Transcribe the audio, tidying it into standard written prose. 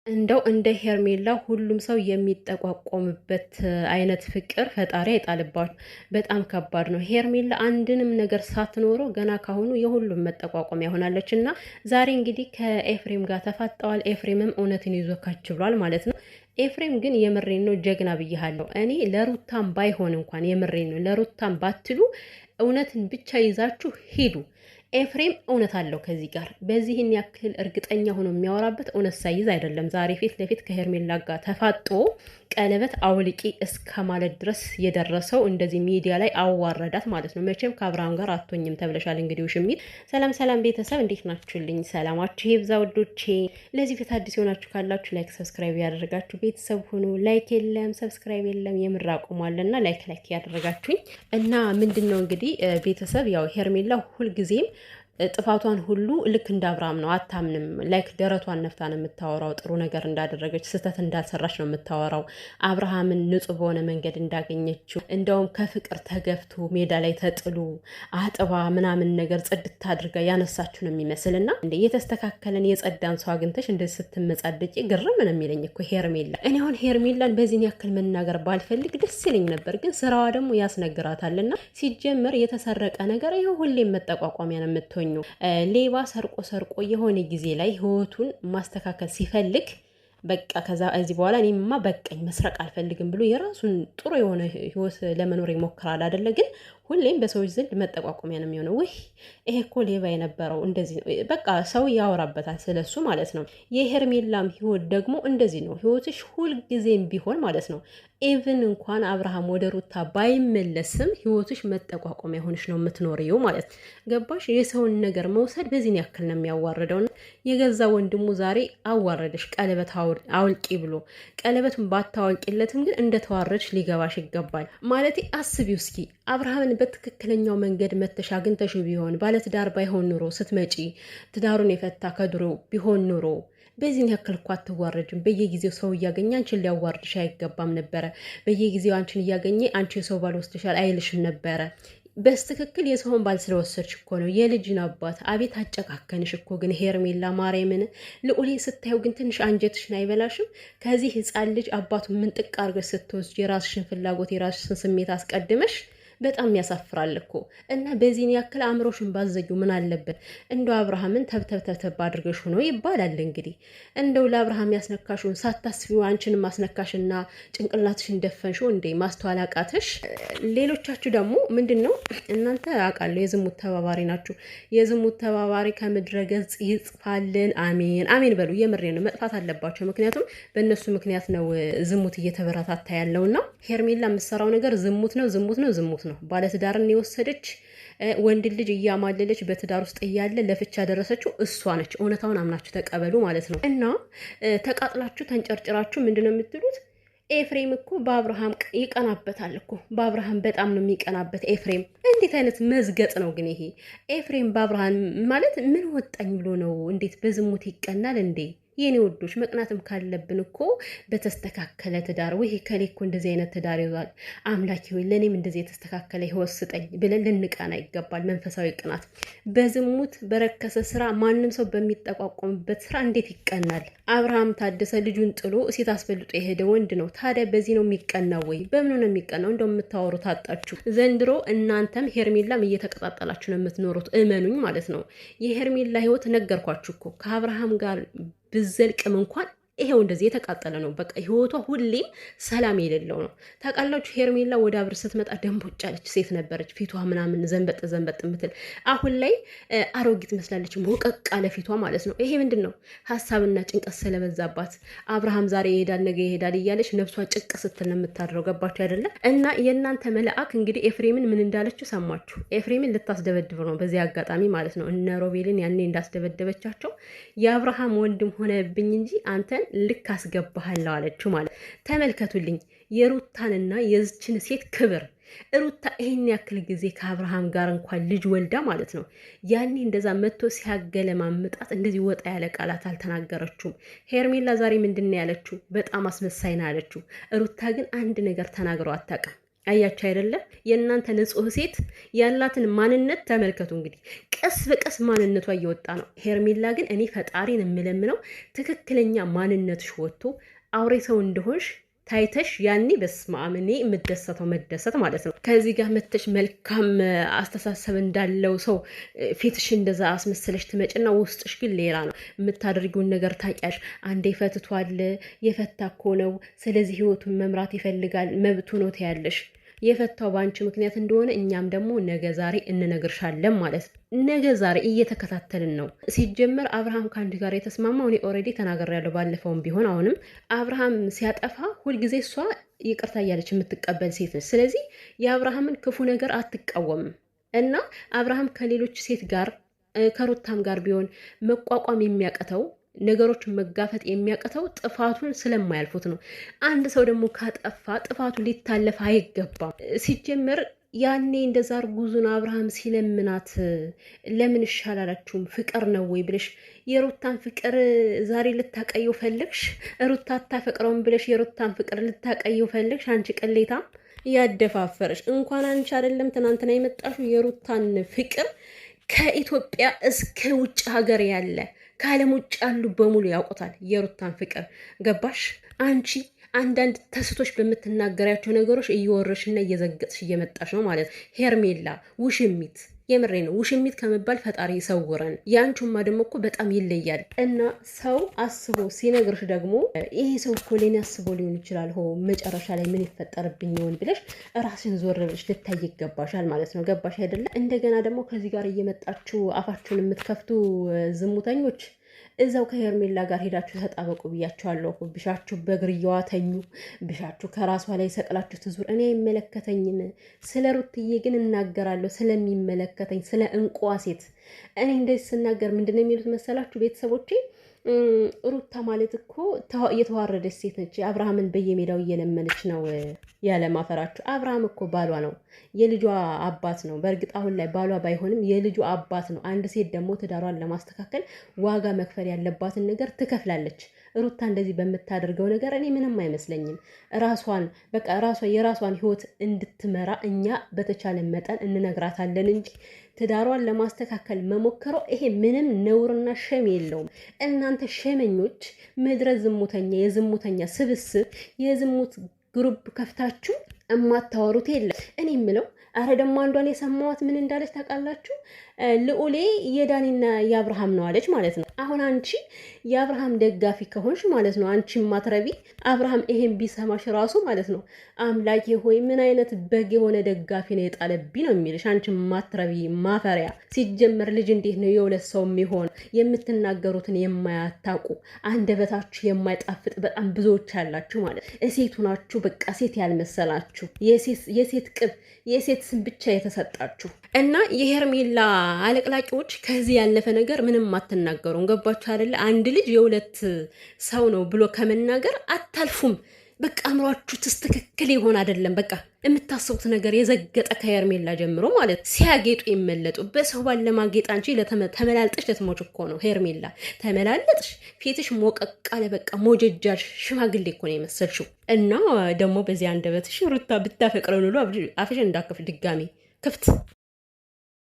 እንደው እንደ ሄርሜላ ሁሉም ሰው የሚጠቋቆምበት አይነት ፍቅር ፈጣሪ አይጣልባችሁ። በጣም ከባድ ነው። ሄርሜላ አንድንም ነገር ሳትኖረው ገና ካሁኑ የሁሉም መጠቋቆሚያ ሆናለች እና ዛሬ እንግዲህ ከኤፍሬም ጋር ተፋጠዋል። ኤፍሬምም እውነትን ይዞ ካች ብሏል ማለት ነው። ኤፍሬም ግን የምሬን ነው፣ ጀግና ብያሃለሁ። እኔ ለሩታም ባይሆን እንኳን የምሬን ነው፣ ለሩታም ባትሉ እውነትን ብቻ ይዛችሁ ሂዱ። ኤፍሬም እውነት አለው ከዚህ ጋር በዚህን ያክል እርግጠኛ ሆኖ የሚያወራበት እውነት ሳይዝ አይደለም። ዛሬ ፊት ለፊት ከሄርሜላ ጋር ተፋጦ ቀለበት አውልቂ እስከ ማለት ድረስ የደረሰው እንደዚህ ሚዲያ ላይ አዋረዳት ማለት ነው። መቼም ከአብርሃም ጋር አቶኝም ተብለሻል። እንግዲህ ውሽሚት። ሰላም ሰላም ቤተሰብ እንዴት ናችሁልኝ? ሰላማችሁ ይብዛ ውዶቼ። ለዚህ ቤት አዲስ የሆናችሁ ካላችሁ ላይክ ሰብስክራይብ ያደረጋችሁ ቤተሰብ ሁኑ። ላይክ የለም ሰብስክራይብ የለም የምር አቁሟልና ላይክ ያደረጋችሁኝ እና ምንድን ነው እንግዲህ ቤተሰብ ያው ሄርሜላ ሁልጊዜም ጥፋቷን ሁሉ ልክ እንደ አብርሃም ነው። አታምንም። ላይክ ደረቷን ነፍታ ነው የምታወራው። ጥሩ ነገር እንዳደረገች ስህተት እንዳልሰራች ነው የምታወራው። አብርሃምን ንጹሕ በሆነ መንገድ እንዳገኘችው እንደውም ከፍቅር ተገፍቶ ሜዳ ላይ ተጥሉ አጥባ ምናምን ነገር ጽድት አድርጋ ያነሳችሁ ነው የሚመስል እና እንደ የተስተካከለን የጸዳን ሰው አግኝተሽ እንደዚህ ስትመጻደቂ ግርም ነው የሚለኝ እኮ ሄርሜላ። እኔ አሁን ሄርሜላን በዚህን ያክል መናገር ባልፈልግ ደስ ይለኝ ነበር፣ ግን ስራዋ ደግሞ ያስነግራታልና ሲጀመር የተሰረቀ ነገር ይኸው ሁሌም መጠቋቋሚያ ነው የምትሆኝ። ሌባ ሰርቆ የሆነ ጊዜ ላይ ህይወቱን ማስተካከል ሲፈልግ በቃ ከዛ እዚህ በኋላ እኔማ በቃኝ መስረቅ አልፈልግም ብሎ የራሱን ጥሩ የሆነ ህይወት ለመኖር ይሞክራል አይደለ? ግን ሁሌም በሰዎች ዘንድ መጠቋቆሚያ ነው የሚሆነው። ውይ ይሄ እኮ ሌባ የነበረው እንደዚህ ነው፣ በቃ ሰው ያወራበታል ስለሱ ማለት ነው። የሄርሜላም ህይወት ደግሞ እንደዚህ ነው። ህይወትሽ ሁልጊዜም ቢሆን ማለት ነው ኢቭን እንኳን አብርሃም ወደ ሩታ ባይመለስም ህይወትሽ መጠቋቆሚያ ሆንሽ ነው የምትኖሪው ማለት ገባሽ? የሰውን ነገር መውሰድ በዚህን ያክል ነው የሚያዋርደው። የገዛ ወንድሙ ዛሬ አዋረደሽ ቀለበት አውልቂ ብሎ። ቀለበቱን ባታወልቂለትም ግን እንደተዋረድሽ ሊገባሽ ይገባል። ማለቴ አስቢው እስኪ አብርሃምን በትክክለኛው መንገድ መተሽ አግኝተሽ ቢሆን ባለትዳር ባይሆን ኑሮ ስትመጪ ትዳሩን የፈታ ከድሮ ቢሆን ኑሮ በዚህን ያክል እኮ አትዋረጅም። በየጊዜው ሰው እያገኘ አንቺን ሊያዋርድሽ አይገባም ነበረ። በየጊዜው አንቺን እያገኘ አንቺ የሰው ባል ወስደሻል አይልሽም ነበረ። በስትክክል የሰውን ባል ስለወሰድሽ እኮ ነው። የልጅን አባት አቤት አጨካከንሽ እኮ ግን ሄርሜላ ማርያምን። ልዑሌ ስታየው ግን ትንሽ አንጀትሽን አይበላሽም? ከዚህ ህፃን ልጅ አባቱን ምንጥቅ አድርገሽ ስትወስጅ የራስሽን ፍላጎት የራስሽን ስሜት አስቀድመሽ በጣም ያሳፍራል እኮ። እና በዚህን ያክል አእምሮሽን ባዘጊው ምን አለበት? እንደው አብርሃምን ተብተብ አድርገሽ ሆኖ ይባላል እንግዲህ። እንደው ለአብርሃም ያስነካሽውን ሳታስቢው አንቺን ማስነካሽና ጭንቅላትሽን ደፈንሽው እንዴ? ማስተዋል አቃተሽ? ሌሎቻችሁ ደግሞ ምንድን ነው እናንተ አውቃለሁ የዝሙት ተባባሪ ናችሁ። የዝሙት ተባባሪ ከምድረ ገጽ ይጥፋልን። አሜን አሜን በሉ። የምሬ ነው፣ መጥፋት አለባቸው። ምክንያቱም በእነሱ ምክንያት ነው ዝሙት እየተበረታታ ያለውና ሄርሜላ የምትሰራው ነገር ዝሙት ነው ዝሙት ነው ዝሙት ነው። ባለትዳርን የወሰደች ወንድ ልጅ እያማለለች በትዳር ውስጥ እያለ ለፍቻ ደረሰችው እሷ ነች። እውነታውን አምናችሁ ተቀበሉ ማለት ነው። እና ተቃጥላችሁ ተንጨርጭራችሁ ምንድነው የምትሉት? ኤፍሬም እኮ በአብርሃም ይቀናበታል እኮ። በአብርሃም በጣም ነው የሚቀናበት ኤፍሬም። እንዴት አይነት መዝገጥ ነው ግን ይሄ? ኤፍሬም በአብርሃም ማለት ምን ወጣኝ ብሎ ነው? እንዴት በዝሙት ይቀናል እንዴ? የኔ ወዶች መቅናትም ካለብን እኮ በተስተካከለ ትዳር ወይ ከሌ እኮ እንደዚህ አይነት ትዳር ይዟል፣ አምላኪ ወይ ለእኔም እንደዚህ የተስተካከለ ህይወት ስጠኝ ብለን ልንቀና ይገባል። መንፈሳዊ ቅናት። በዝሙት በረከሰ ስራ ማንም ሰው በሚጠቋቋምበት ስራ እንዴት ይቀናል? አብርሃም ታደሰ ልጁን ጥሎ ሴት አስበልጦ የሄደ ወንድ ነው። ታዲያ በዚህ ነው የሚቀናው ወይ? በምኑ ነው የሚቀናው? እንደው የምታወሩት አጣችሁ። ዘንድሮ እናንተም ሄርሜላም እየተቀጣጠላችሁ ነው የምትኖሩት። እመኑኝ ማለት ነው። የሄርሜላ ህይወት ነገርኳችሁ እኮ ከአብርሃም ጋር ብዘልቅም እንኳን ይሄው እንደዚህ የተቃጠለ ነው። በቃ ህይወቷ ሁሌም ሰላም የሌለው ነው። ታውቃላችሁ ሄርሜላ ወደ አብር ስትመጣ ደንቦጭ ያለች ሴት ነበረች። ፊቷ ምናምን ዘንበጥ የምትል አሁን ላይ አሮጊት መስላለች። ሞቀቅ አለ ፊቷ ማለት ነው። ይሄ ምንድን ነው? ሀሳብና ጭንቀት ስለበዛባት አብርሃም ዛሬ ይሄዳል ነገ ይሄዳል እያለች ነፍሷ ጭቅ ስትል ነው የምታድረው። ገባችሁ አይደለም? እና የእናንተ መልአክ እንግዲህ ኤፍሬምን ምን እንዳለችው ሰማችሁ። ኤፍሬምን ልታስደበድብ ነው በዚህ አጋጣሚ ማለት ነው። እነ ሮቤልን ያኔ እንዳስደበደበቻቸው የአብርሃም ወንድም ሆነብኝ እንጂ አንተን ልክ አስገባሃለሁ አለችው ማለት። ተመልከቱልኝ የሩታንና የዝችን ሴት ክብር። ሩታ ይሄን ያክል ጊዜ ከአብርሃም ጋር እንኳን ልጅ ወልዳ ማለት ነው ያኔ እንደዛ መጥቶ ሲያገለማምጣት እንደዚህ ወጣ ያለ ቃላት አልተናገረችውም። ሄርሜላ ዛሬ ምንድን ነው ያለችው? በጣም አስመሳይ ነው ያለችው። ሩታ ግን አንድ ነገር ተናግረው አታውቅም። አያችሁ አይደለ? የእናንተ ንጹህ ሴት ያላትን ማንነት ተመልከቱ። እንግዲህ ቀስ በቀስ ማንነቷ እየወጣ ነው። ሄርሜላ ግን እኔ ፈጣሪን የምለምነው ትክክለኛ ማንነትሽ ወጥቶ አውሬ ሰው እንደሆንሽ ታይተሽ ያኔ በስመ አብ እኔ የምደሰተው መደሰት ማለት ነው። ከዚህ ጋር መተሽ መልካም አስተሳሰብ እንዳለው ሰው ፊትሽ እንደዛ አስመሰለሽ ትመጭና ውስጥሽ ግን ሌላ ነው። የምታደርጊውን ነገር ታውቂያለሽ። አንዴ ፈትቷል፣ የፈታ እኮ ነው። ስለዚህ ህይወቱን መምራት ይፈልጋል፣ መብቱ ነው ትያለሽ። የፈታው በአንቺ ምክንያት እንደሆነ እኛም ደግሞ ነገ ዛሬ እንነግርሻለን ማለት ነው። ነገ ዛሬ እየተከታተልን ነው። ሲጀመር አብርሃም ከአንድ ጋር የተስማማው እኔ ኦልሬዲ ተናግሬያለሁ፣ ባለፈውም ቢሆን አሁንም አብርሃም ሲያጠፋ ሁልጊዜ እሷ ይቅርታ እያለች የምትቀበል ሴት ነች። ስለዚህ የአብርሃምን ክፉ ነገር አትቃወምም እና አብርሃም ከሌሎች ሴት ጋር ከሩታም ጋር ቢሆን መቋቋም የሚያቅተው ነገሮችን መጋፈጥ የሚያቅተው ጥፋቱን ስለማያልፉት ነው። አንድ ሰው ደግሞ ካጠፋ ጥፋቱ ሊታለፍ አይገባም። ሲጀመር ያኔ እንደዛ እርጉዙን አብርሃም ሲለምናት ለምን ይሻላላችሁም ፍቅር ነው ወይ ብለሽ የሩታን ፍቅር ዛሬ ልታቀየው ፈልግሽ? ሩታ አታፈቅረውም ብለሽ የሩታን ፍቅር ልታቀየው ፈልግሽ? አንቺ ቅሌታም ያደፋፈረሽ። እንኳን አንቺ አይደለም ትናንትና የመጣሽው የሩታን ፍቅር ከኢትዮጵያ እስከ ውጭ ሀገር ያለ ከዓለም ውጭ ያሉ በሙሉ ያውቁታል የሩታን ፍቅር። ገባሽ? አንቺ አንዳንድ ተስቶች በምትናገሪያቸው ነገሮች እየወረሽና እየዘገጥሽ እየመጣሽ ነው ማለት ሄርሜላ ውሽሚት። የምሬ ነው። ውሽሚት ከመባል ፈጣሪ ይሰውረን። የአንቺማ ደግሞ እኮ በጣም ይለያል። እና ሰው አስቦ ሲነግርሽ ደግሞ ይሄ ሰው እኮ ለኔ አስቦ ሊሆን ይችላል፣ ሆ መጨረሻ ላይ ምን ይፈጠርብኝ ይሆን ብለሽ ራስን ዞር ብለሽ ልታይ ይገባሻል ማለት ነው። ገባሽ አይደለ? እንደገና ደግሞ ከዚህ ጋር እየመጣችሁ አፋችሁን የምትከፍቱ ዝሙተኞች እዛው ከሄርሜላ ጋር ሄዳችሁ ተጣበቁ ብያችኋለሁ። ብሻችሁ በእግርየዋ ተኙ፣ ብሻችሁ ከራሷ ላይ ሰቅላችሁ ትዙር። እኔ አይመለከተኝም። ስለ ሩትዬ ግን እናገራለሁ ስለሚመለከተኝ፣ ስለ እንቁዋ ሴት። እኔ እንደዚህ ስናገር ምንድነው የሚሉት መሰላችሁ ቤተሰቦቼ? ሩታ ማለት እኮ የተዋረደች ሴት ነች። አብርሃምን በየሜዳው እየለመነች ነው ያለ ማፈራችሁ። አብርሃም እኮ ባሏ ነው፣ የልጇ አባት ነው። በእርግጥ አሁን ላይ ባሏ ባይሆንም የልጁ አባት ነው። አንድ ሴት ደግሞ ትዳሯን ለማስተካከል ዋጋ መክፈል ያለባትን ነገር ትከፍላለች። ሩታ እንደዚህ በምታደርገው ነገር እኔ ምንም አይመስለኝም። ራሷን በቃ የራሷን ህይወት እንድትመራ እኛ በተቻለ መጠን እንነግራታለን እንጂ ትዳሯን ለማስተካከል መሞከረው ይሄ ምንም ነውርና ሸም የለውም። እናንተ ሸመኞች፣ ምድረ ዝሙተኛ፣ የዝሙተኛ ስብስብ፣ የዝሙት ግሩፕ ከፍታችሁ እማታወሩት የለም። እኔ የምለው አረ ደግሞ አንዷን የሰማዋት ምን እንዳለች ታውቃላችሁ? ልዑሌ የዳኒና የአብርሃም ነው አለች ማለት ነው። አሁን አንቺ የአብርሃም ደጋፊ ከሆንሽ ማለት ነው አንቺ ማትረቢ አብርሃም ይሄን ቢሰማሽ ራሱ ማለት ነው አምላኬ ሆይ ምን አይነት በግ የሆነ ደጋፊ ነው የጣለብኝ ነው የሚልሽ። አንቺ ማትረቢ ማፈሪያ። ሲጀመር ልጅ እንዴት ነው የሁለት ሰው የሚሆን? የምትናገሩትን የማያታቁ አንደበታችሁ የማይጣፍጥ በጣም ብዙዎች ያላችሁ ማለት እሴቱ ናችሁ። በቃ ሴት ያልመሰላችሁ የሴት ቅብ የሴት ስም ብቻ የተሰጣችሁ እና የሄርሜላ አለቅላቂዎች ከዚህ ያለፈ ነገር ምንም አትናገሩም። ገባችሁ አይደለ? አንድ ልጅ የሁለት ሰው ነው ብሎ ከመናገር አታልፉም። በቃ አእምሯችሁ ትክክል ይሆን አይደለም። በቃ የምታስቡት ነገር የዘገጠ ከሄርሜላ ጀምሮ ማለት ሲያጌጡ ይመለጡ። በሰው ባል ለማጌጥ አንቺ ተመላልጠሽ ለትሞች እኮ ነው ሄርሜላ። ተመላለጥሽ፣ ፊትሽ ሞቀቃለ፣ በቃ ሞጀጃሽ ሽማግሌ እኮ ነው የመሰልሽው። እና ደግሞ በዚህ አንደበትሽ ሩታ ብታፈቅረው ኑሮ አፍሽን እንዳከፍ ድጋሚ ክፍት